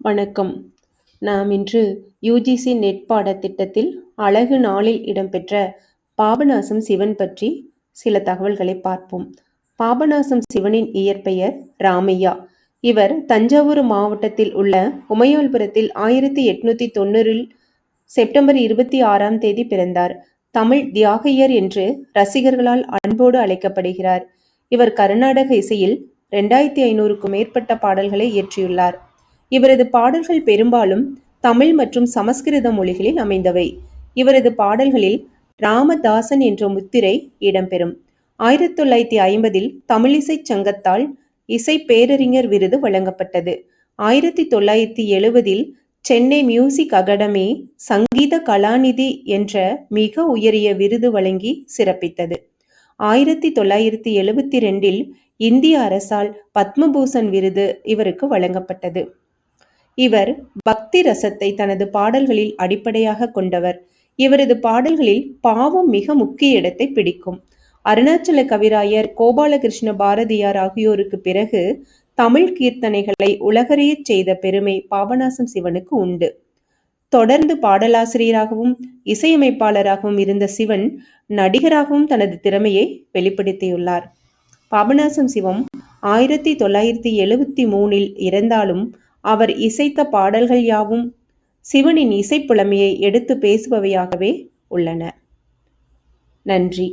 வணக்கம். நாம் இன்று யுஜிசி நெட் பாடத்திட்டத்தில் அழகு நாளில் இடம்பெற்ற பாபநாசம் சிவன் பற்றி சில தகவல்களை பார்ப்போம். பாபநாசம் சிவனின் இயற்பெயர் ராமையா. இவர் தஞ்சாவூர் மாவட்டத்தில் உள்ள உமையாள்புரத்தில் 1890 செப்டம்பர் 26ஆம் தேதி பிறந்தார். தமிழ் தியாகையர் என்று ரசிகர்களால் அன்போடு அழைக்கப்படுகிறார். இவர் கர்நாடக இசையில் 2500க்கும் மேற்பட்ட பாடல்களை இயற்றியுள்ளார். இவரது பாடல்கள் பெரும்பாலும் தமிழ் மற்றும் சமஸ்கிருத மொழிகளில் அமைந்தவை. இவரது பாடல்களில் ராமதாசன் என்ற முத்திரை இடம்பெறும். 1950 தமிழிசைச் சங்கத்தால் இசை பேரறிஞர் விருது வழங்கப்பட்டது. 1970 சென்னை மியூசிக் அகாடமி சங்கீத கலாநிதி என்ற மிக உயரிய விருது வழங்கி சிறப்பித்தது. 1972 இந்திய அரசால் பத்மபூஷன் விருது இவருக்கு வழங்கப்பட்டது. இவர் பக்தி ரசத்தை தனது பாடல்களில் அடிப்படையாக கொண்டவர். இவரது பாடல்களில் பாவம் மிக முக்கிய இடத்தை பிடிக்கும். அருணாச்சல கவிராயர், கோபாலகிருஷ்ண பாரதியார் ஆகியோருக்கு பிறகு தமிழ் கீர்த்தனைகளை உலகறியச் செய்த பெருமை பாபநாசம் சிவனுக்கு உண்டு. தொடர்ந்து பாடலாசிரியராகவும் இசையமைப்பாளராகவும் இருந்த சிவன் நடிகராகவும் தனது திறமையை வெளிப்படுத்தியுள்ளார். பாபநாசம் சிவம் 1973 இறந்தாலும் அவர் இசைத்த பாடல்கள் யாவும் சிவனின் இசைப்புலமையை எடுத்து பேசுபவையாகவே உள்ளன. நன்றி.